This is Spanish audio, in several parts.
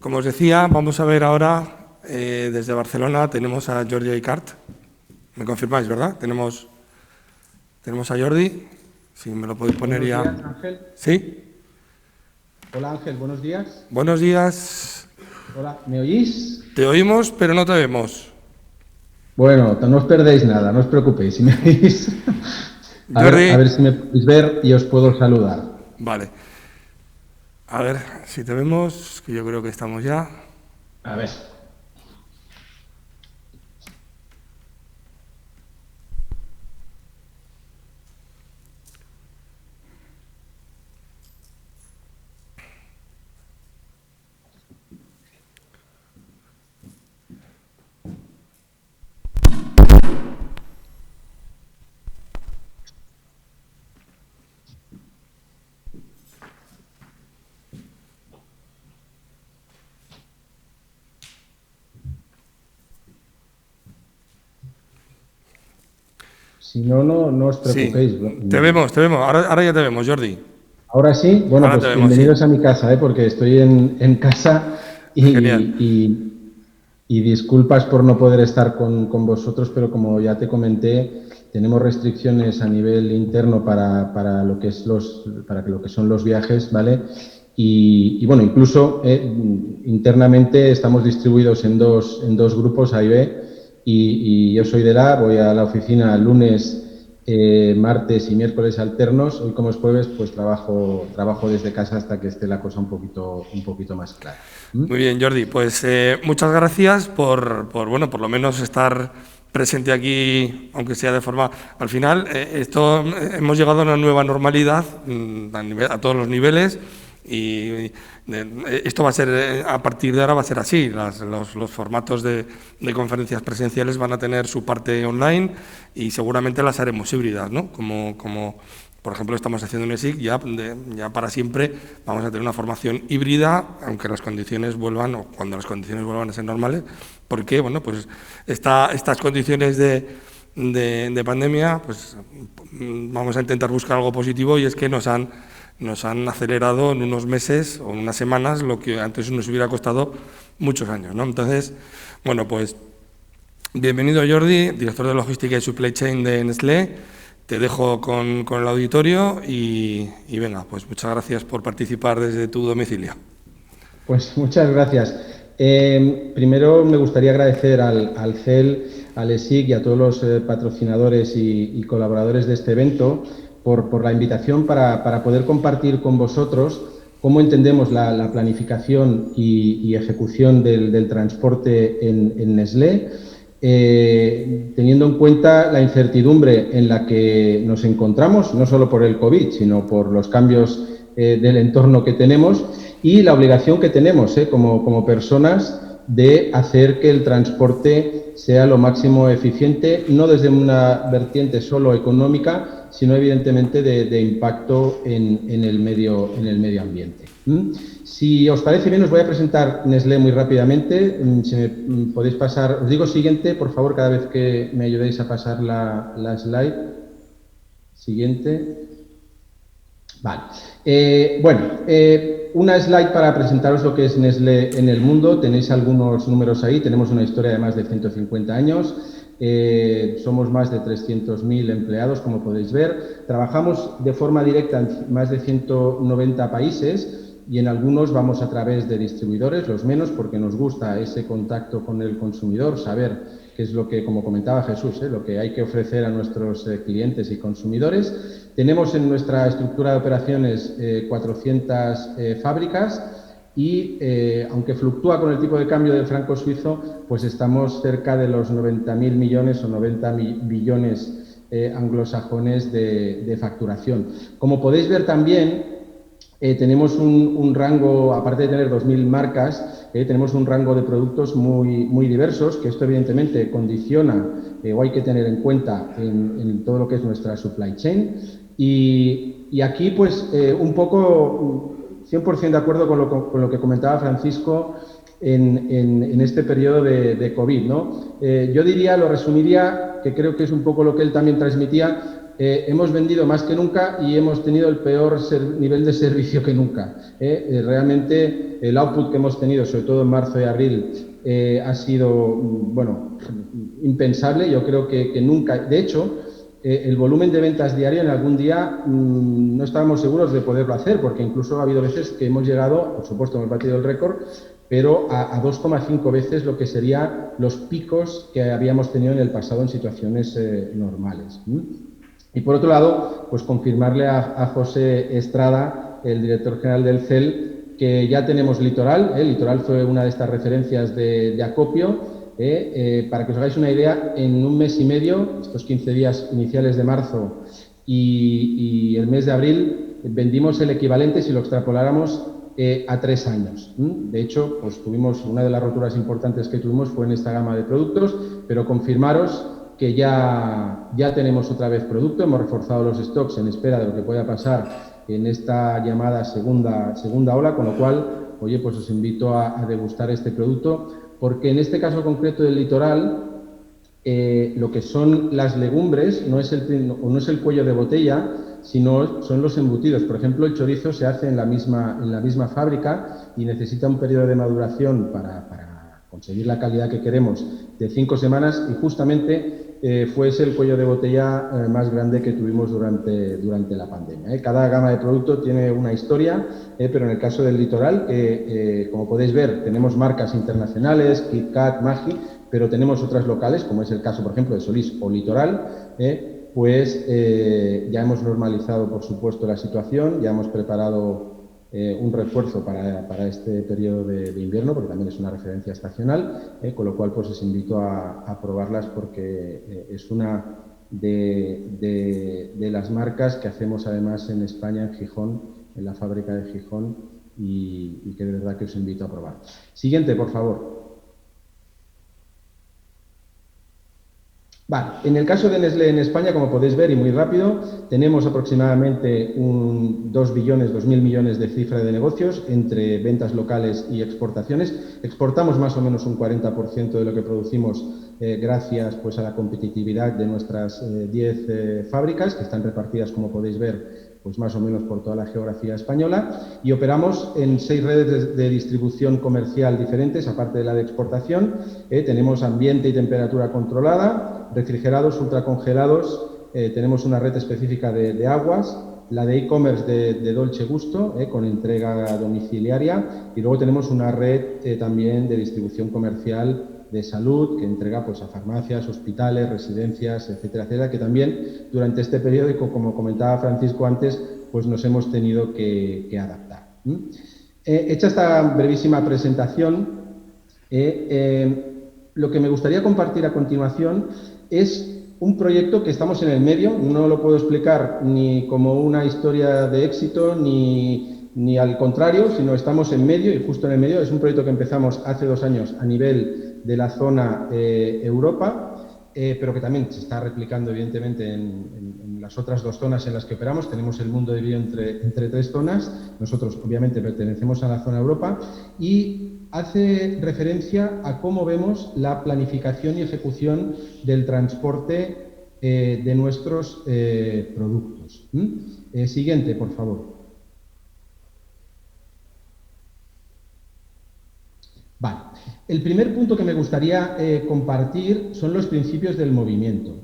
Como os decía, vamos a ver ahora, desde Barcelona tenemos a Jordi Icart. ¿Me confirmáis, verdad? Tenemos a Jordi. Si me lo podéis poner Buenos ya. días, Ángel. ¿Sí? Hola, Ángel, buenos días. Buenos días. Hola, ¿me oís? Te oímos, pero no te vemos. Bueno, no os perdéis nada, no os preocupéis, si me oís. A Jordi. ver si me podéis ver y os puedo saludar. Vale. A ver si te vemos, que yo creo que estamos ya. A ver. Si no, no os Sí, preocupéis. te vemos, te vemos. Ahora ya te vemos, Jordi. Ahora sí, bueno, Ahora te pues vemos, sí. bienvenidos a mi casa, porque estoy en casa Genial. y disculpas por no poder estar con vosotros, pero como ya te comenté, tenemos restricciones a nivel interno para lo que es para lo que son los viajes, ¿vale? Y bueno, incluso internamente estamos distribuidos en dos grupos, A y B, y yo soy del A, voy a la oficina lunes, martes y miércoles alternos. Hoy, como es jueves, pues trabajo desde casa hasta que esté la cosa un poquito más clara. Muy bien, Jordi. Pues muchas gracias bueno, por lo menos estar presente aquí, aunque sea de forma. Al final, hemos llegado a una nueva normalidad a todos los niveles y esto va a ser, a partir de ahora va a ser así. Los formatos de conferencias presenciales van a tener su parte online y seguramente las haremos híbridas, ¿no? Como por ejemplo, estamos haciendo un ESIC, ya para siempre vamos a tener una formación híbrida, aunque las condiciones vuelvan, o cuando las condiciones vuelvan a ser normales, porque, bueno, pues estas condiciones de pandemia, pues vamos a intentar buscar algo positivo, y es que nos han acelerado en unos meses o en unas semanas lo que antes nos hubiera costado muchos años, ¿no? Entonces, bueno, pues bienvenido, Jordi, director de Logística y Supply Chain de Nestlé. Te dejo con el auditorio y venga, pues muchas gracias por participar desde tu domicilio. Pues muchas gracias. Primero me gustaría agradecer al CEL, al ESIC y a todos los patrocinadores y colaboradores de este evento por la invitación para poder compartir con vosotros cómo entendemos la planificación y ejecución del transporte en Nestlé, teniendo en cuenta la incertidumbre en la que nos encontramos, no solo por el COVID, sino por los cambios del entorno que tenemos, y la obligación que tenemos como personas de hacer que el transporte sea lo máximo eficiente, no desde una vertiente solo económica, sino evidentemente de impacto en el medio ambiente. Si os parece bien, os voy a presentar Nestlé muy rápidamente. Si me podéis pasar, os digo siguiente, por favor, cada vez que me ayudéis a pasar la slide. Siguiente. Vale. Una slide para presentaros lo que es Nestlé en el mundo. Tenéis algunos números ahí. Tenemos una historia de más de 150 años. Somos más de 300.000 empleados, como podéis ver. Trabajamos de forma directa en más de 190 países y en algunos vamos a través de distribuidores, los menos porque nos gusta ese contacto con el consumidor, saber qué es lo que, como comentaba Jesús, lo que hay que ofrecer a nuestros clientes y consumidores. Tenemos en nuestra estructura de operaciones 400 fábricas y, aunque fluctúa con el tipo de cambio del franco suizo, pues estamos cerca de los 90.000 millones o 90 billones anglosajones de facturación. Como podéis ver también, tenemos un rango, aparte de tener 2.000 marcas, tenemos un rango de productos muy diversos, que esto evidentemente condiciona o hay que tener en cuenta en todo lo que es nuestra supply chain. Y aquí, pues, un poco 100% de acuerdo con lo que comentaba Francisco en este periodo de COVID, ¿no? Yo diría, lo resumiría, que creo que es un poco lo que él también transmitía, hemos vendido más que nunca y hemos tenido el peor nivel de servicio que nunca. Realmente el output que hemos tenido, sobre todo en marzo y abril, ha sido, bueno, impensable. Yo creo que nunca, de hecho, el volumen de ventas diario en algún día no estábamos seguros de poderlo hacer, porque incluso ha habido veces que hemos llegado, por supuesto hemos batido el récord, pero a 2,5 veces lo que serían los picos que habíamos tenido en el pasado en situaciones normales. Y por otro lado, pues confirmarle a José Estrada, el director general del CEL, que ya tenemos Litoral. Litoral fue una de estas referencias de acopio. Para que os hagáis una idea, en un mes y medio, estos 15 días iniciales de marzo y el mes de abril, vendimos el equivalente, si lo extrapoláramos, a 3 años. De hecho, pues tuvimos una de las roturas importantes que tuvimos fue en esta gama de productos, pero confirmaros que ya tenemos otra vez producto, hemos reforzado los stocks en espera de lo que pueda pasar en esta llamada segunda ola, con lo cual, oye, pues os invito a degustar este producto, porque en este caso concreto del Litoral, lo que son las legumbres no es el cuello de botella, sino son los embutidos. Por ejemplo, el chorizo se hace en la misma fábrica y necesita un periodo de maduración para conseguir la calidad que queremos de 5 semanas, y justamente fue ese el cuello de botella más grande que tuvimos durante la pandemia. Cada gama de producto tiene una historia, pero en el caso del Litoral, como podéis ver, tenemos marcas internacionales, KitKat, Maggi, pero tenemos otras locales, como es el caso, por ejemplo, de Solís o Litoral, pues ya hemos normalizado, por supuesto, la situación, ya hemos preparado un refuerzo para este periodo de invierno, porque también es una referencia estacional, con lo cual pues os invito a probarlas, porque es una de las marcas que hacemos además en España, en Gijón, en la fábrica de Gijón, y que de verdad que os invito a probar. Siguiente, por favor. Vale, en el caso de Nestlé en España, como podéis ver, y muy rápido, tenemos aproximadamente 2.000 millones de cifra de negocios entre ventas locales y exportaciones. Exportamos más o menos un 40% de lo que producimos gracias pues, a la competitividad de nuestras 10 fábricas, que están repartidas, como podéis ver, pues más o menos por toda la geografía española, y operamos en 6 redes de distribución comercial diferentes, aparte de la de exportación. Tenemos ambiente y temperatura controlada, refrigerados, ultracongelados, tenemos una red específica de aguas, la de e-commerce de Dolce Gusto, con entrega domiciliaria, y luego tenemos una red también de distribución comercial de salud, que entrega pues, a farmacias, hospitales, residencias, etcétera, etcétera, que también durante este periodo, como comentaba Francisco antes, pues nos hemos tenido que adaptar. Hecha esta brevísima presentación, lo que me gustaría compartir a continuación es un proyecto que estamos en el medio. No lo puedo explicar ni como una historia de éxito, ni al contrario, sino estamos en medio, y justo en el medio. Es un proyecto que empezamos hace 2 años a nivel de la zona Europa, pero que también se está replicando evidentemente en las otras 2 zonas en las que operamos. Tenemos el mundo dividido entre 3 zonas. Nosotros obviamente pertenecemos a la zona Europa, y hace referencia a cómo vemos la planificación y ejecución del transporte de nuestros productos. Siguiente, por favor. Vale. El primer punto que me gustaría compartir son los principios del movimiento.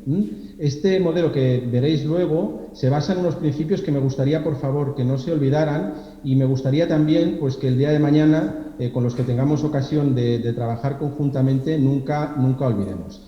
Este modelo que veréis luego se basa en unos principios que me gustaría, por favor, que no se olvidaran, y me gustaría también pues, que el día de mañana, con los que tengamos ocasión de trabajar conjuntamente, nunca olvidemos.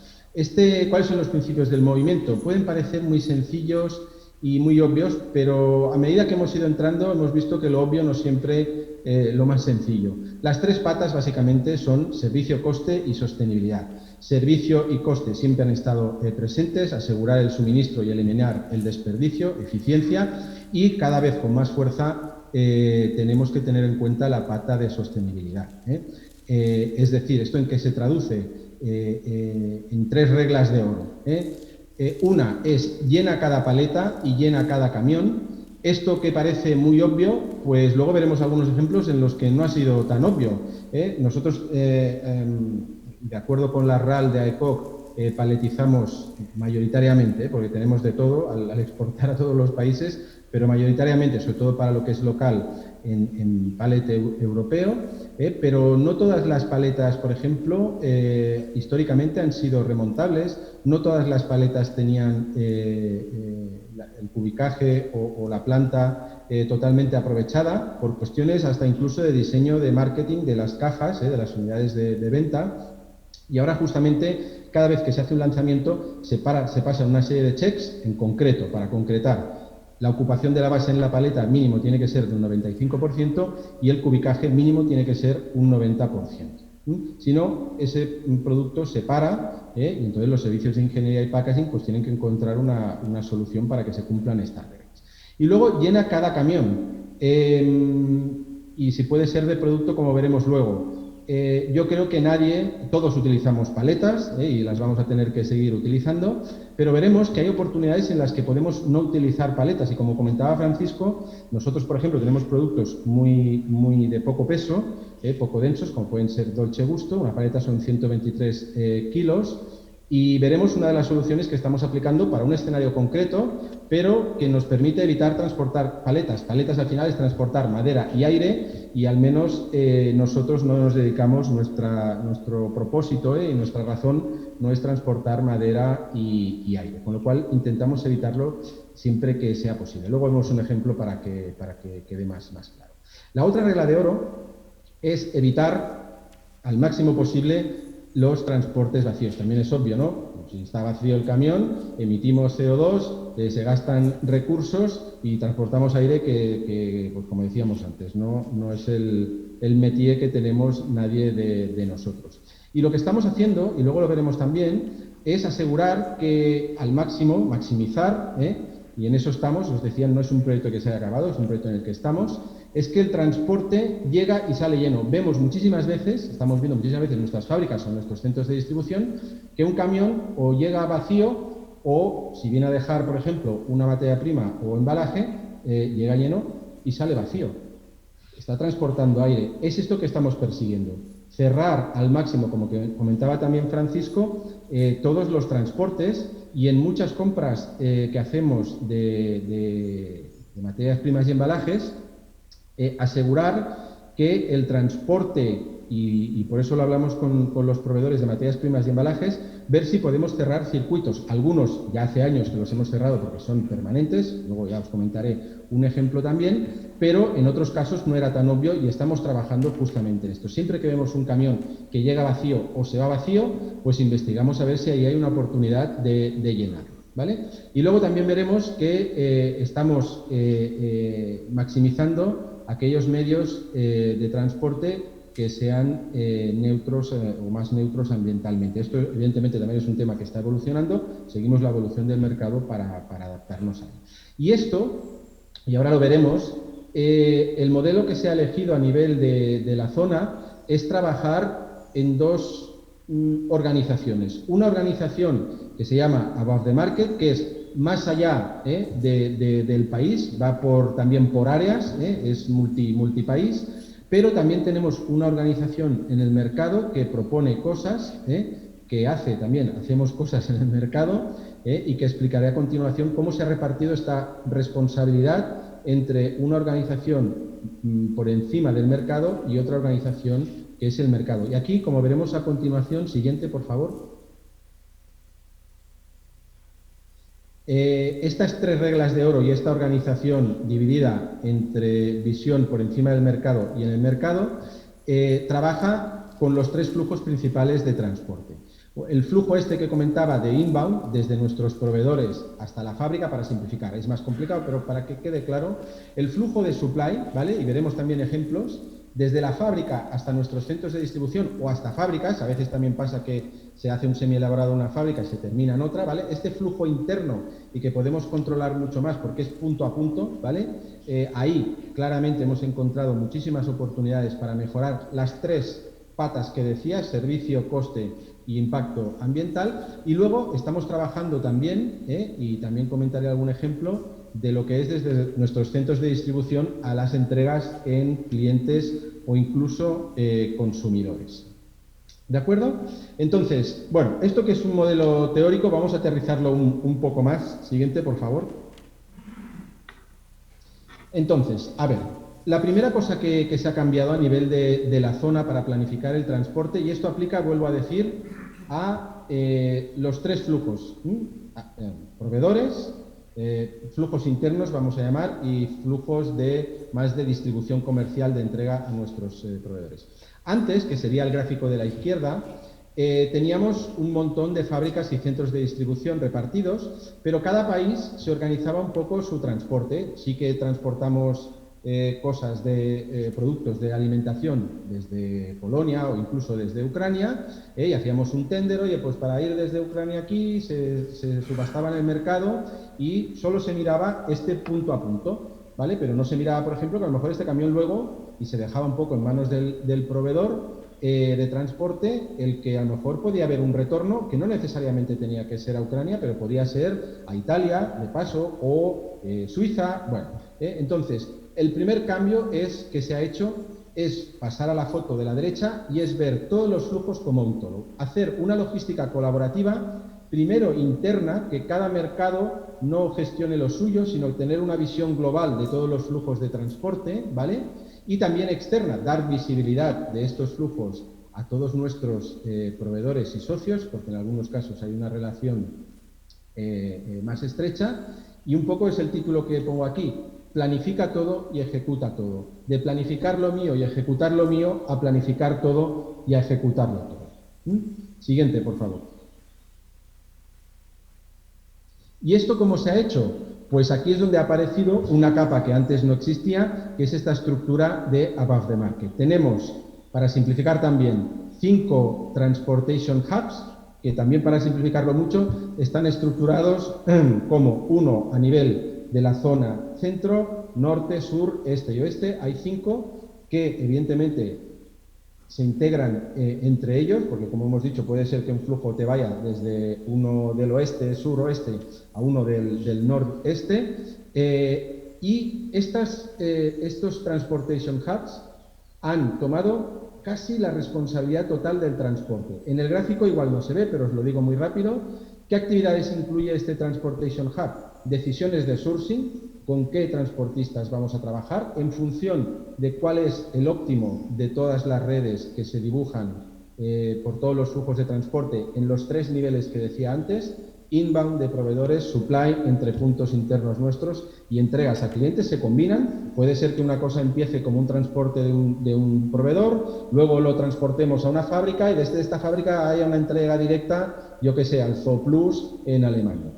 ¿Cuáles son los principios del movimiento? Pueden parecer muy sencillos y muy obvios, pero a medida que hemos ido entrando hemos visto que lo obvio no siempre lo más sencillo. Las 3 patas básicamente son servicio, coste y sostenibilidad. Servicio y coste siempre han estado presentes, asegurar el suministro y eliminar el desperdicio, eficiencia, y cada vez con más fuerza tenemos que tener en cuenta la pata de sostenibilidad. Es decir, ¿esto en qué se traduce? En 3 reglas de oro. Una es llena cada paleta y llena cada camión. Esto que parece muy obvio, pues luego veremos algunos ejemplos en los que no ha sido tan obvio. Nosotros, de acuerdo con la RAL de AECOC, paletizamos mayoritariamente, porque tenemos de todo al exportar a todos los países, pero mayoritariamente, sobre todo para lo que es local, en palete europeo, pero no todas las paletas, por ejemplo, históricamente han sido remontables, no todas las paletas tenían el cubicaje o la planta totalmente aprovechada, por cuestiones hasta incluso de diseño de marketing de las cajas, de las unidades de venta, y ahora justamente cada vez que se hace un lanzamiento se pasa una serie de checks en concreto, para concretar. La ocupación de la base en la paleta mínimo tiene que ser de un 95% y el cubicaje mínimo tiene que ser un 90%. Si no, ese producto se para y entonces los servicios de ingeniería y packaging pues tienen que encontrar una solución para que se cumplan estas reglas. Y luego llena cada camión y si puede ser de producto, como veremos luego. Yo creo que todos utilizamos paletas y las vamos a tener que seguir utilizando, pero veremos que hay oportunidades en las que podemos no utilizar paletas y como comentaba Francisco, nosotros por ejemplo tenemos productos muy de poco peso, poco densos, como pueden ser Dolce Gusto, una paleta son 123 kilos, y veremos una de las soluciones que estamos aplicando para un escenario concreto, pero que nos permite evitar transportar paletas. Paletas al final es transportar madera y aire y al menos nosotros no nos dedicamos, nuestro propósito y nuestra razón no es transportar madera y aire, con lo cual intentamos evitarlo siempre que sea posible. Luego vemos un ejemplo para que quede más claro. La otra regla de oro es evitar al máximo posible los transportes vacíos. También es obvio, ¿no? Si está vacío el camión, emitimos CO2, se gastan recursos y transportamos aire que pues como decíamos antes, no es el métier que tenemos nadie de nosotros. Y lo que estamos haciendo, y luego lo veremos también, es asegurar que al máximo, maximizar, y en eso estamos, os decía, no es un proyecto que se haya acabado, es un proyecto en el que estamos, es que el transporte llega y sale lleno. Vemos muchísimas veces, estamos viendo muchísimas veces en nuestras fábricas o en nuestros centros de distribución, que un camión o llega vacío o, si viene a dejar, por ejemplo, una materia prima o embalaje, llega lleno y sale vacío. Está transportando aire. Es esto que estamos persiguiendo. Cerrar al máximo, como que comentaba también Francisco, todos los transportes y en muchas compras que hacemos de materias primas y embalajes, asegurar que el transporte, y por eso lo hablamos con los proveedores de materias primas y embalajes, ver si podemos cerrar circuitos. Algunos ya hace años que los hemos cerrado porque son permanentes, luego ya os comentaré un ejemplo también, pero en otros casos no era tan obvio y estamos trabajando justamente en esto. Siempre que vemos un camión que llega vacío o se va vacío, pues investigamos a ver si ahí hay una oportunidad de llenarlo, ¿vale? Y luego también veremos que estamos maximizando aquellos medios de transporte que sean neutros o más neutros ambientalmente. Esto evidentemente también es un tema que está evolucionando, seguimos la evolución del mercado para adaptarnos a él. Y esto, y ahora lo veremos, el modelo que se ha elegido a nivel de la zona es trabajar en dos organizaciones. Una organización que se llama Above the Market, que es más allá del país, va también por áreas, es multipaís, pero también tenemos una organización en el mercado que propone cosas, que hacemos cosas en el mercado y que explicaré a continuación cómo se ha repartido esta responsabilidad entre una organización por encima del mercado y otra organización que es el mercado. Y aquí, como veremos a continuación, siguiente, por favor. Estas tres reglas de oro y esta organización dividida entre visión por encima del mercado y en el mercado, trabaja con los tres flujos principales de transporte. El flujo este que comentaba de inbound, desde nuestros proveedores hasta la fábrica, para simplificar, es más complicado, pero para que quede claro, el flujo de supply, ¿vale? Y veremos también ejemplos, desde la fábrica hasta nuestros centros de distribución o hasta fábricas, a veces también pasa que se hace un semielaborado en una fábrica y se termina en otra, ¿vale? Este flujo interno y que podemos controlar mucho más porque es punto a punto, ¿vale? Ahí claramente hemos encontrado muchísimas oportunidades para mejorar las tres patas que decía, servicio, coste y impacto ambiental. Y luego estamos trabajando también, y también comentaré algún ejemplo, de lo que es desde nuestros centros de distribución a las entregas en clientes o incluso consumidores. ¿De acuerdo? Entonces, bueno, esto que es un modelo teórico, vamos a aterrizarlo un poco más. Siguiente, por favor. Entonces, a ver, la primera cosa que se ha cambiado a nivel de la zona para planificar el transporte, y esto aplica, vuelvo a decir, a los tres flujos, proveedores, flujos internos, vamos a llamar, y flujos más de distribución comercial de entrega a nuestros proveedores. Antes, que sería el gráfico de la izquierda, teníamos un montón de fábricas y centros de distribución repartidos, pero cada país se organizaba un poco su transporte. Sí que transportamos cosas de productos de alimentación desde Polonia o incluso desde Ucrania, y hacíamos un tender, oye, pues para ir desde Ucrania aquí se subastaba en el mercado y solo se miraba este punto a punto, ¿vale? Pero no se miraba, por ejemplo, que a lo mejor este camión luego, y se dejaba un poco en manos del proveedor de transporte, el que a lo mejor podía haber un retorno que no necesariamente tenía que ser a Ucrania, pero podía ser a Italia, de paso, o Suiza, bueno. Entonces, el primer cambio que se ha hecho es pasar a la foto de la derecha y es ver todos los flujos como un todo. Hacer una logística colaborativa, primero interna, que cada mercado no gestione lo suyo, sino tener una visión global de todos los flujos de transporte, ¿vale? Y también externa, dar visibilidad de estos flujos a todos nuestros proveedores y socios, porque en algunos casos hay una relación más estrecha, y un poco es el título que pongo aquí: planifica todo y ejecuta todo. De planificar lo mío y ejecutar lo mío a planificar todo y a ejecutarlo todo. Siguiente, por favor. ¿Y esto cómo se ha hecho? Pues aquí es donde ha aparecido una capa que antes no existía, que es esta estructura de Above the Market. Tenemos, para simplificar también, 5 Transportation Hubs, que también, para simplificarlo mucho, están estructurados como uno a nivel de la zona centro, norte, sur, este y oeste. Hay 5 que evidentemente se integran entre ellos, porque como hemos dicho, puede ser que un flujo te vaya desde uno del oeste, sur-oeste, a uno del noreste, y estos Transportation Hubs han tomado casi la responsabilidad total del transporte. En el gráfico igual no se ve, pero os lo digo muy rápido. ¿Qué actividades incluye este Transportation Hub? Decisiones de sourcing, con qué transportistas vamos a trabajar, en función de cuál es el óptimo de todas las redes que se dibujan por todos los flujos de transporte en los 3 niveles que decía antes: inbound de proveedores, supply entre puntos internos nuestros y entregas a clientes. Se combinan. Puede ser que una cosa empiece como un transporte de un proveedor, luego lo transportemos a una fábrica y desde esta fábrica haya una entrega directa, yo que sé, al Zooplus en Alemania.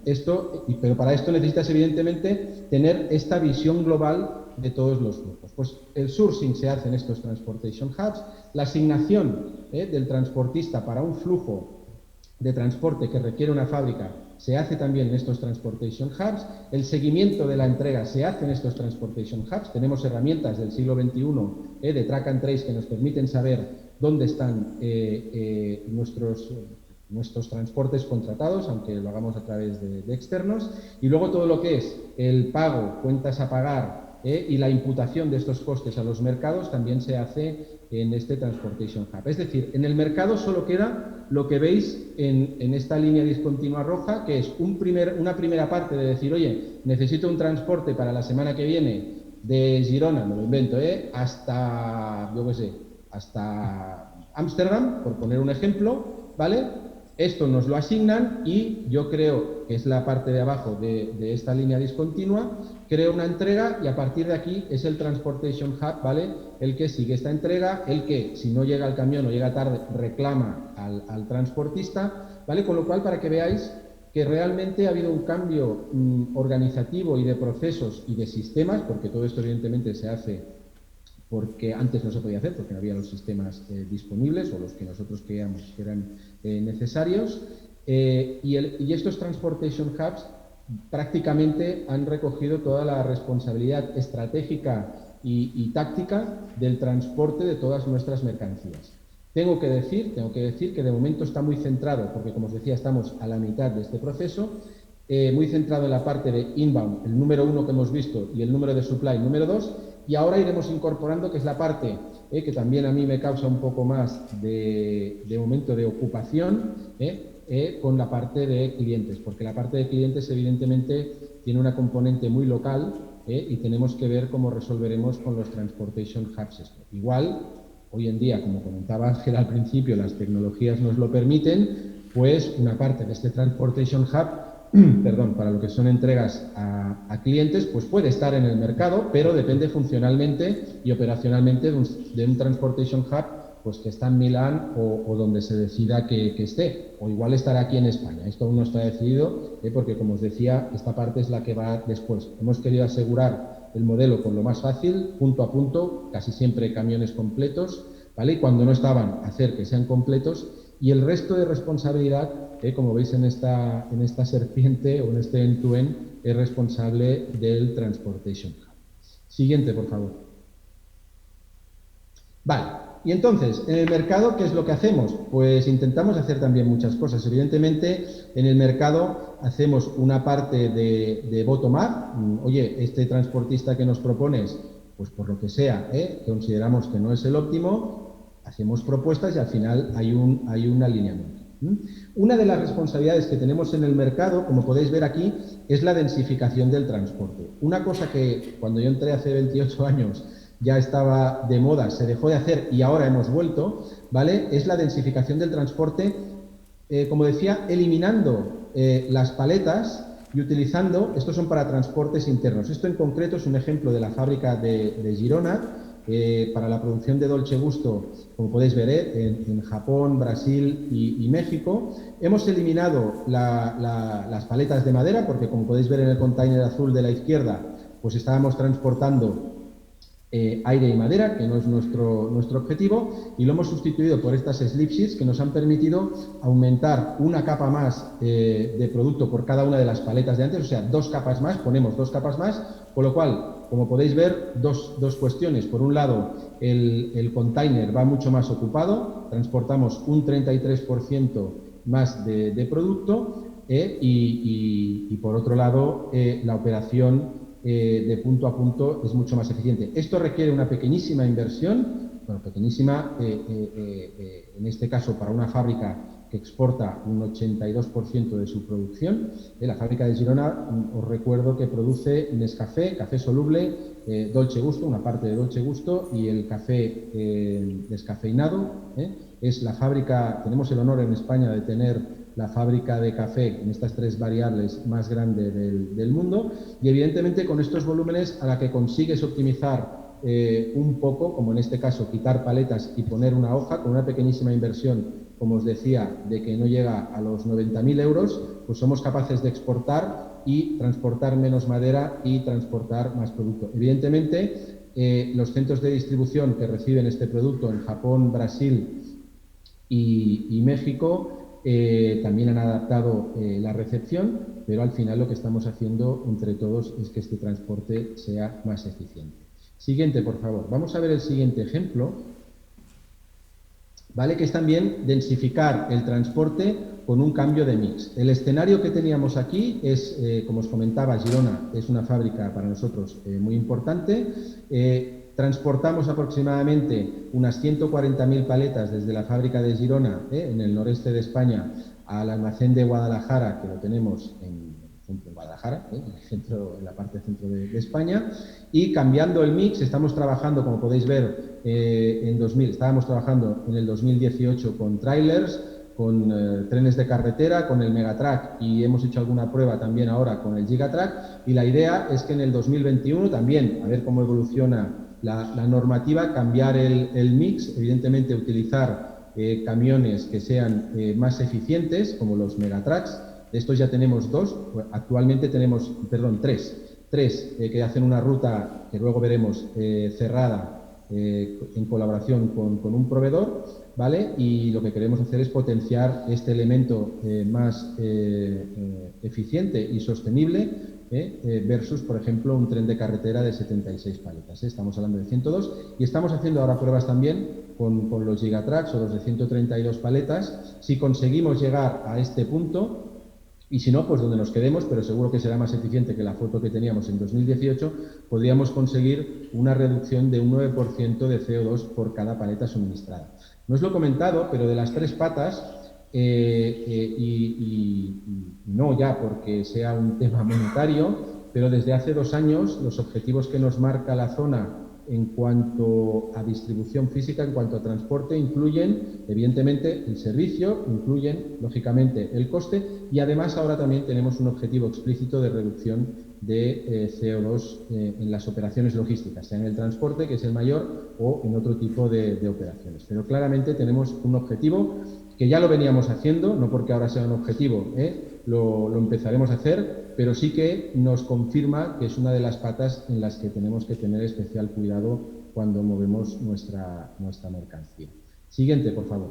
Pero para esto necesitas evidentemente tener esta visión global de todos los flujos. Pues el sourcing se hace en estos Transportation Hubs, la asignación del transportista para un flujo de transporte que requiere una fábrica se hace también en estos Transportation Hubs, el seguimiento de la entrega se hace en estos Transportation Hubs. Tenemos herramientas del siglo XXI de track and trace que nos permiten saber dónde están nuestros transportes contratados, aunque lo hagamos a través de externos, y luego todo lo que es el pago, cuentas a pagar, y la imputación de estos costes a los mercados también se hace en este Transportation Hub. Es decir, en el mercado solo queda lo que veis en esta línea discontinua roja, que es una primera parte de decir, oye, necesito un transporte para la semana que viene de Girona, me lo invento, hasta, yo qué sé, hasta Ámsterdam, por poner un ejemplo, ¿vale? Esto nos lo asignan y yo creo, que es la parte de abajo de esta línea discontinua, creo una entrega y a partir de aquí es el Transportation Hub, ¿vale?, el que sigue esta entrega, el que, si no llega el camión o llega tarde, reclama al transportista, ¿vale? Con lo cual, para que veáis que realmente ha habido un cambio organizativo y de procesos y de sistemas, porque todo esto evidentemente se hace porque antes no se podía hacer, porque no había los sistemas disponibles o los que nosotros creíamos que eran necesarios, y estos Transportation Hubs prácticamente han recogido toda la responsabilidad estratégica y táctica del transporte de todas nuestras mercancías. Tengo que decir que de momento está muy centrado, porque como os decía, estamos a la mitad de este proceso, muy centrado en la parte de inbound, el número 1 que hemos visto, y el número de supply, número 2, y ahora iremos incorporando, que es la parte que también a mí me causa un poco más de momento de ocupación, con la parte de clientes, porque la parte de clientes evidentemente tiene una componente muy local, y tenemos que ver cómo resolveremos con los Transportation Hubs esto. Igual, hoy en día, como comentaba Ángel al principio, las tecnologías nos lo permiten, pues una parte de este Transportation Hub, perdón, para lo que son entregas a clientes, pues puede estar en el mercado, pero depende funcionalmente y operacionalmente de un Transportation Hub pues que está en Milán o donde se decida que esté, o igual estará aquí en España. Esto aún no está decidido, porque como os decía, esta parte es la que va después. Hemos querido asegurar el modelo con lo más fácil, punto a punto, casi siempre camiones completos, ¿vale? Y cuando no estaban, hacer que sean completos, y el resto de responsabilidad, como veis en esta serpiente o en este end-to-end, es responsable del Transportation Hub. Siguiente, por favor. Vale. Y entonces, en el mercado, ¿qué es lo que hacemos? Pues intentamos hacer también muchas cosas. Evidentemente, en el mercado hacemos una parte de bottom-up. Oye, este transportista que nos propones, pues por lo que sea, consideramos que no es el óptimo, hacemos propuestas y al final hay un alineamiento. Una de las responsabilidades que tenemos en el mercado, como podéis ver aquí, es la densificación del transporte. Una cosa que cuando yo entré hace 28 años ya estaba de moda, se dejó de hacer y ahora hemos vuelto, ¿vale? Es la densificación del transporte, como decía, eliminando las paletas y utilizando, estos son para transportes internos. Esto en concreto es un ejemplo de la fábrica de Girona, para la producción de Dolce Gusto, como podéis ver, en Japón, Brasil y México. Hemos eliminado las paletas de madera, porque como podéis ver en el container azul de la izquierda, pues estábamos transportando aire y madera, que no es nuestro objetivo, y lo hemos sustituido por estas slip sheets que nos han permitido aumentar una capa más de producto por cada una de las paletas de antes, o sea, 2 capas más, ponemos 2 capas más, con lo cual, como podéis ver, dos cuestiones. Por un lado, el container va mucho más ocupado, transportamos un 33% más de producto, y por otro lado, la operación de punto a punto es mucho más eficiente. Esto requiere una pequeñísima inversión, bueno, pequeñísima, en este caso para una fábrica que exporta un 82% de su producción. La fábrica de Girona, os recuerdo que produce Nescafé, café soluble, Dolce Gusto, una parte de Dolce Gusto, y el café descafeinado. Es la fábrica, tenemos el honor en España de tener la fábrica de café en estas 3 variables más grande del mundo, y evidentemente con estos volúmenes a la que consigues optimizar un poco, como en este caso quitar paletas y poner una hoja, con una pequeñísima inversión, como os decía, de que no llega a los 90.000 euros, pues somos capaces de exportar y transportar menos madera y transportar más producto. Evidentemente, los centros de distribución que reciben este producto en Japón, Brasil y México también han adaptado la recepción, pero al final lo que estamos haciendo entre todos es que este transporte sea más eficiente. Siguiente, por favor. Vamos a ver el siguiente ejemplo, ¿vale? Que es también densificar el transporte con un cambio de mix. El escenario que teníamos aquí es, como os comentaba, Girona es una fábrica para nosotros muy importante. Transportamos aproximadamente unas 140.000 paletas desde la fábrica de Girona, en el noreste de España, al almacén de Guadalajara, que lo tenemos en Guadalajara, en la parte centro de España, y cambiando el mix, estamos trabajando, como podéis ver, estábamos trabajando en el 2018 con trailers, con trenes de carretera, con el Megatrack, y hemos hecho alguna prueba también ahora con el Gigatrack, y la idea es que en el 2021 también, a ver cómo evoluciona la normativa, cambiar el mix, evidentemente utilizar camiones que sean más eficientes, como los Megatracks. De estos ya tenemos 2, actualmente tenemos, tres que hacen una ruta que luego veremos cerrada, en colaboración con un proveedor, ¿vale? Y lo que queremos hacer es potenciar este elemento más eficiente y sostenible, versus, por ejemplo, un tren de carretera de 76 paletas. Estamos hablando de 102 y estamos haciendo ahora pruebas también con los Gigatracks o los de 132 paletas. Si conseguimos llegar a este punto, Y si no, pues donde nos quedemos, pero seguro que será más eficiente que la foto que teníamos en 2018, podríamos conseguir una reducción de un 9% de CO2 por cada paleta suministrada. No os lo he comentado, pero de las 3 patas, no ya porque sea un tema monetario, pero desde hace 2 años los objetivos que nos marca la zona en cuanto a distribución física, en cuanto a transporte, incluyen evidentemente el servicio, incluyen lógicamente el coste y además ahora también tenemos un objetivo explícito de reducción de CO2 en las operaciones logísticas, sea en el transporte, que es el mayor, o en otro tipo de operaciones. Pero claramente tenemos un objetivo que ya lo veníamos haciendo, no porque ahora sea un objetivo, lo empezaremos a hacer, pero sí que nos confirma que es una de las patas en las que tenemos que tener especial cuidado cuando movemos nuestra mercancía. Siguiente, por favor.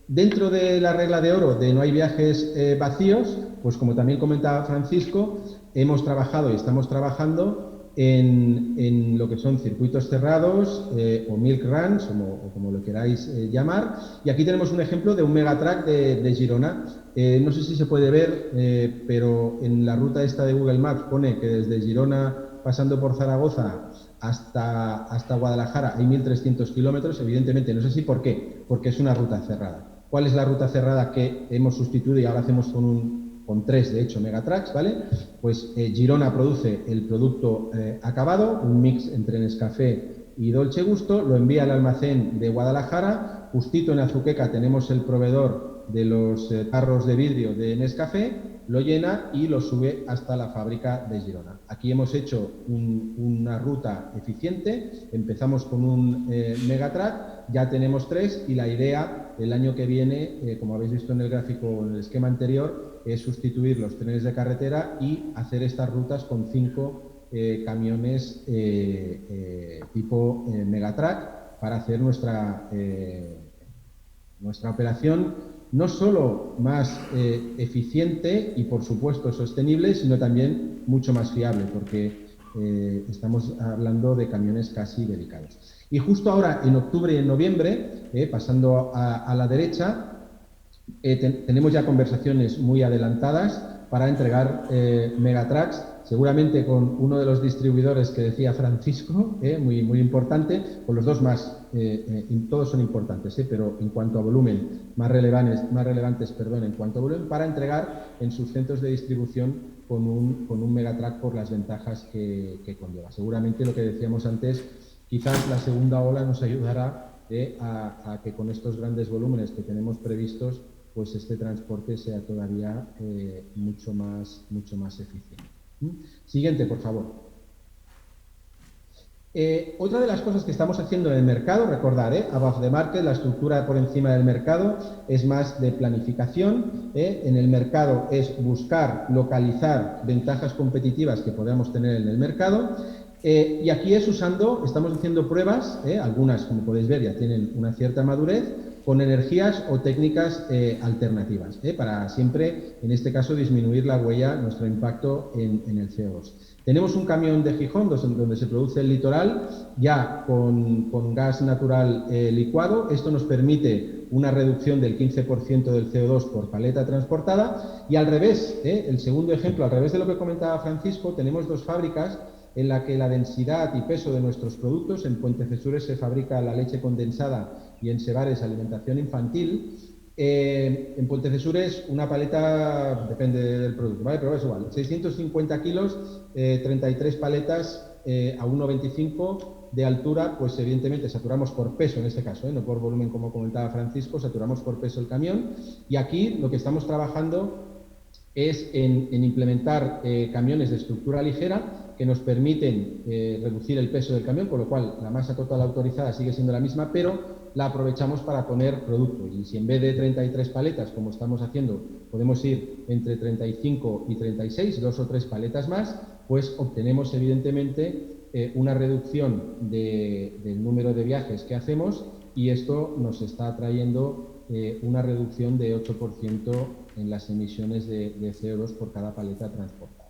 Dentro de la regla de oro de no hay viajes vacíos, pues como también comentaba Francisco, hemos trabajado y estamos trabajando en lo que son circuitos cerrados o milk runs, o como lo queráis llamar. Y aquí tenemos un ejemplo de un megatrack de Girona. No sé si se puede ver, pero en la ruta esta de Google Maps pone que desde Girona, pasando por Zaragoza, hasta Guadalajara hay 1.300 kilómetros. Evidentemente, no sé si por qué, porque es una ruta cerrada. ¿Cuál es la ruta cerrada que hemos sustituido y ahora hacemos con 3, de hecho, megatracks, ¿vale? Pues Girona produce el producto acabado, un mix entre Nescafé y Dolce Gusto, lo envía al almacén de Guadalajara, justito en Azuqueca tenemos el proveedor de los tarros de vidrio de Nescafé, lo llena y lo sube hasta la fábrica de Girona. Aquí hemos hecho una ruta eficiente, empezamos con un megatrack, ya tenemos 3 y la idea el año que viene, como habéis visto en el gráfico, en el esquema anterior, es sustituir los trenes de carretera y hacer estas rutas con 5 camiones tipo megatrack para hacer nuestra operación no solo más eficiente y por supuesto sostenible, sino también mucho más fiable, porque estamos hablando de camiones casi dedicados. Y justo ahora, en octubre y en noviembre, pasando a la derecha, tenemos ya conversaciones muy adelantadas para entregar megatracks, seguramente con uno de los distribuidores que decía Francisco, muy importante, con los dos más, todos son importantes, pero en cuanto a volumen, más relevantes, en cuanto a volumen, para entregar en sus centros de distribución con un megatrack por las ventajas que conlleva. Seguramente lo que decíamos antes, quizás la segunda ola nos ayudará a que con estos grandes volúmenes que tenemos previstos, pues este transporte sea todavía mucho más eficiente. Siguiente, por favor. Otra de las cosas que estamos haciendo en el mercado, recordar, above the market, la estructura por encima del mercado, es más de planificación. En el mercado es buscar, localizar ventajas competitivas que podamos tener en el mercado. Y aquí estamos haciendo pruebas, algunas, como podéis ver, ya tienen una cierta madurez, con energías o técnicas alternativas, para siempre, en este caso, disminuir la huella, nuestro impacto en el CO2. Tenemos un camión de Gijón donde se produce el litoral, ya con gas natural licuado. Esto nos permite una reducción del 15% del CO2 por paleta transportada. Y al revés, el segundo ejemplo, al revés de lo que comentaba Francisco, tenemos 2 fábricas en la que la densidad y peso de nuestros productos, en Pontecesures se fabrica la leche condensada y en Sebares alimentación infantil. En Pontecesures una paleta, depende del producto, ¿vale? Pero es igual, 650 kilos, 33 paletas a 1,25 de altura, pues evidentemente saturamos por peso en este caso, no por volumen como comentaba Francisco, saturamos por peso el camión. Y aquí lo que estamos trabajando es en implementar camiones de estructura ligera que nos permiten reducir el peso del camión, con lo cual la masa total autorizada sigue siendo la misma, pero la aprovechamos para poner producto. Y si en vez de 33 paletas, como estamos haciendo, podemos ir entre 35 y 36, 2 o 3 paletas más, pues obtenemos evidentemente una reducción del número de viajes que hacemos, y esto nos está trayendo una reducción de 8% en las emisiones de CO2 por cada paleta transportada.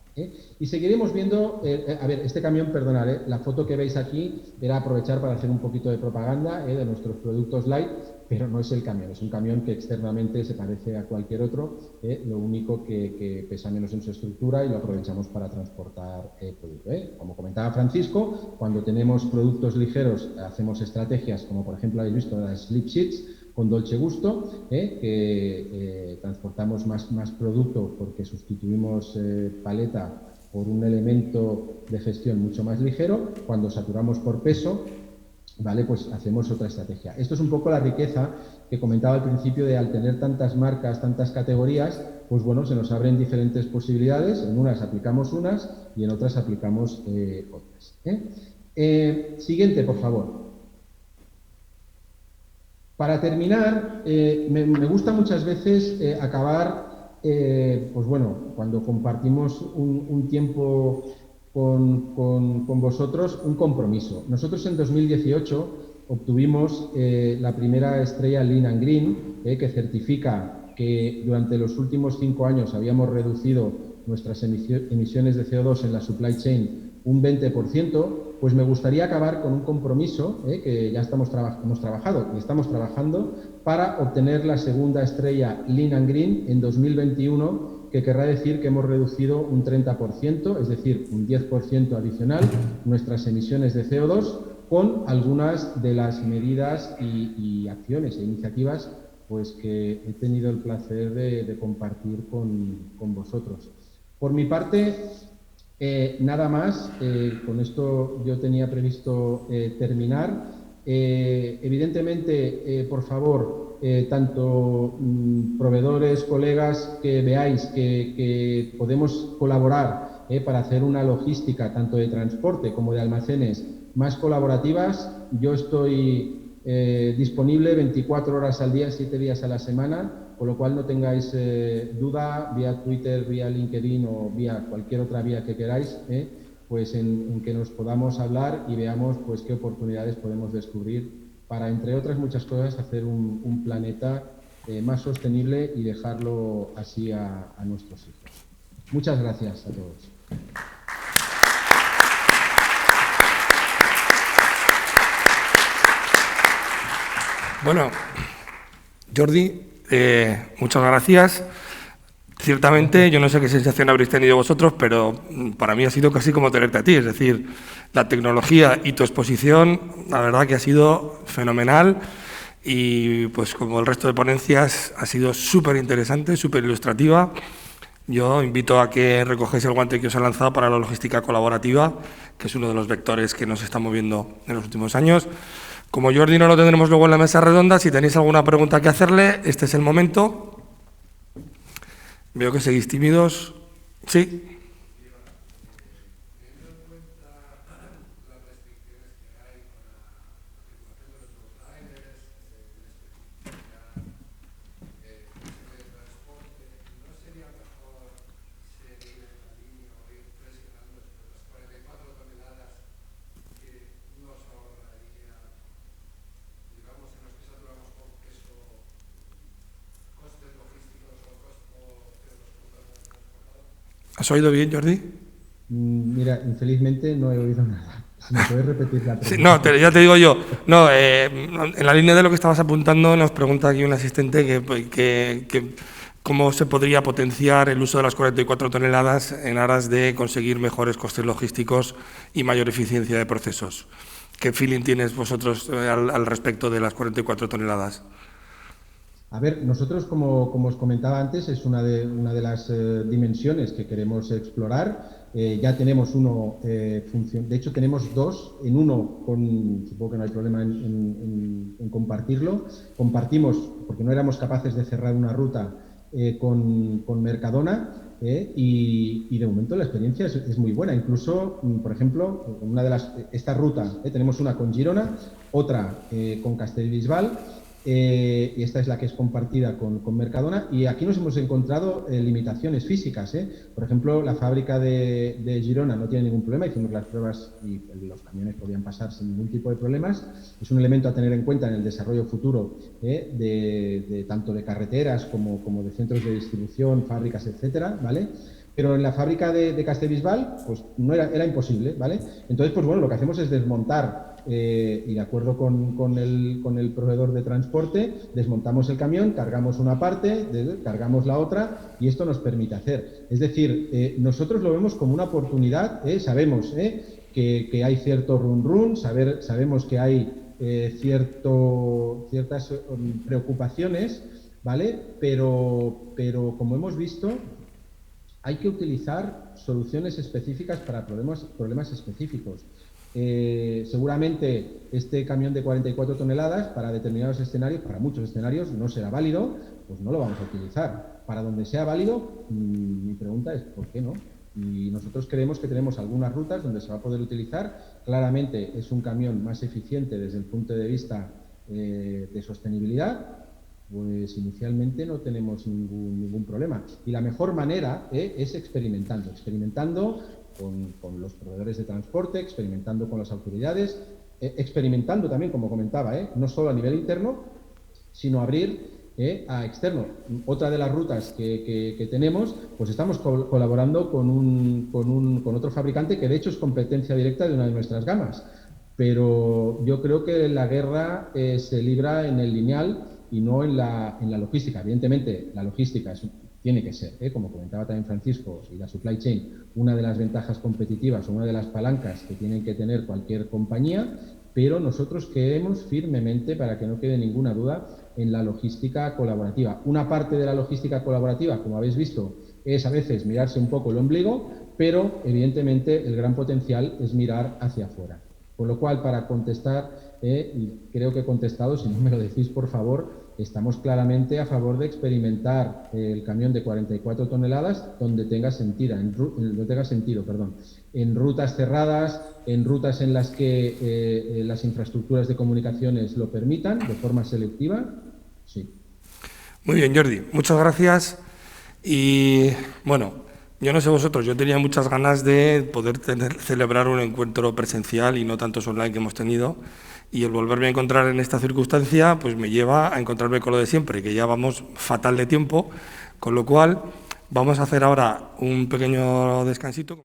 Y seguiremos viendo, a ver, este camión, perdonad, la foto que veis aquí era aprovechar para hacer un poquito de propaganda de nuestros productos light, pero no es el camión, es un camión que externamente se parece a cualquier otro, lo único que pesa menos en su estructura y lo aprovechamos para transportar producto. Como comentaba Francisco, cuando tenemos productos ligeros hacemos estrategias como por ejemplo habéis visto las slip sheets con Dolce Gusto, que transportamos más producto porque sustituimos paleta por un elemento de gestión mucho más ligero. Cuando saturamos por peso, ¿vale? Pues hacemos otra estrategia. Esto es un poco la riqueza que comentaba al principio de al tener tantas marcas, tantas categorías, pues bueno, se nos abren diferentes posibilidades. En unas aplicamos unas y en otras aplicamos otras. Siguiente, por favor. Para terminar, me gusta muchas veces acabar, pues bueno, cuando compartimos un tiempo con vosotros, un compromiso. Nosotros en 2018 obtuvimos la primera estrella Lean and Green, que certifica que durante los últimos 5 años habíamos reducido nuestras emisiones de CO2 en la supply chain un 20%, pues me gustaría acabar con un compromiso que ya estamos trabajando para obtener la segunda estrella Lean and Green en 2021, que querrá decir que hemos reducido un 30%, es decir, un 10% adicional nuestras emisiones de CO2 con algunas de las medidas y acciones e iniciativas pues, que he tenido el placer de compartir con vosotros. Por mi parte, nada más, con esto yo tenía previsto terminar. Evidentemente, por favor, tanto proveedores, colegas, que veáis que podemos colaborar para hacer una logística tanto de transporte como de almacenes más colaborativas. Yo estoy disponible 24 horas al día, 7 días a la semana, con lo cual no tengáis duda, vía Twitter, vía LinkedIn o vía cualquier otra vía que queráis, pues en que nos podamos hablar y veamos pues qué oportunidades podemos descubrir para, entre otras muchas cosas, hacer un planeta más sostenible y dejarlo así a nuestros hijos. Muchas gracias a todos. Bueno, Jordi, muchas gracias. Ciertamente, yo no sé qué sensación habréis tenido vosotros, pero para mí ha sido casi como tenerte a ti. Es decir, la tecnología y tu exposición, la verdad que ha sido fenomenal y, pues como el resto de ponencias, ha sido súper interesante, súper ilustrativa. Yo invito a que recogéis el guante que os he lanzado para la logística colaborativa, que es uno de los vectores que nos está moviendo en los últimos años. Como Jordi no lo tendremos luego en la mesa redonda, si tenéis alguna pregunta que hacerle, este es el momento. Veo que seguís tímidos. Sí. ¿Has oído bien, Jordi? Mira, infelizmente no he oído nada. Si me puedes repetir la pregunta. Sí, no, ya te digo yo. No, en la línea de lo que estabas apuntando, nos pregunta aquí un asistente que cómo se podría potenciar el uso de las 44 toneladas en aras de conseguir mejores costes logísticos y mayor eficiencia de procesos. ¿Qué feeling tienes vosotros al respecto de las 44 toneladas? A ver, nosotros, como os comentaba antes, es una de las dimensiones que queremos explorar. Ya tenemos uno, de hecho tenemos dos, en uno, supongo que no hay problema en compartirlo. Compartimos, porque no éramos capaces de cerrar una ruta con Mercadona, y de momento la experiencia es muy buena. Incluso, por ejemplo, esta ruta, tenemos una con Girona, otra con Castellbisbal, y esta es la que es compartida con Mercadona, y aquí nos hemos encontrado limitaciones físicas. Por ejemplo, la fábrica de Girona no tiene ningún problema, hicimos las pruebas y los camiones podían pasar sin ningún tipo de problemas. Es un elemento a tener en cuenta en el desarrollo futuro tanto de carreteras como de centros de distribución, fábricas, etcétera, ¿vale? Pero en la fábrica de Castellbisbal, pues no era imposible, ¿vale? Entonces, pues bueno, lo que hacemos es desmontar, y de acuerdo con el proveedor de transporte, desmontamos el camión, cargamos una parte, cargamos la otra, y esto nos permite hacer. Es decir, nosotros lo vemos como una oportunidad, sabemos que hay cierto run-run, sabemos que hay ciertas preocupaciones, ¿vale? Pero como hemos visto, hay que utilizar soluciones específicas para problemas específicos. Seguramente este camión de 44 toneladas para determinados escenarios, para muchos escenarios, no será válido, pues no lo vamos a utilizar. Para donde sea válido, mi pregunta es ¿por qué no? Y nosotros creemos que tenemos algunas rutas donde se va a poder utilizar. Claramente es un camión más eficiente desde el punto de vista de sostenibilidad. Pues inicialmente no tenemos ningún problema. Y la mejor manera es experimentando con los proveedores de transporte, experimentando con las autoridades, experimentando también, como comentaba, no solo a nivel interno, sino abrir a externo. Otra de las rutas que tenemos, pues estamos colaborando con otro fabricante que de hecho es competencia directa de una de nuestras gamas. Pero yo creo que la guerra se libra en el lineal y no en la logística. Evidentemente, la logística tiene que ser, como comentaba también Francisco, y la supply chain, una de las ventajas competitivas o una de las palancas que tienen que tener cualquier compañía, pero nosotros creemos firmemente, para que no quede ninguna duda, en la logística colaborativa. Una parte de la logística colaborativa, como habéis visto, es a veces mirarse un poco el ombligo, pero evidentemente el gran potencial es mirar hacia afuera. Con lo cual, para contestar, y creo que he contestado, si no me lo decís por favor, estamos claramente a favor de experimentar el camión de 44 toneladas donde tenga sentido, en rutas cerradas, en rutas en las que las infraestructuras de comunicaciones lo permitan, de forma selectiva, sí. Muy bien, Jordi, muchas gracias. Y bueno, yo no sé vosotros, yo tenía muchas ganas de poder celebrar un encuentro presencial y no tantos online que hemos tenido. Y el volverme a encontrar en esta circunstancia pues me lleva a encontrarme con lo de siempre, que ya vamos fatal de tiempo, con lo cual vamos a hacer ahora un pequeño descansito.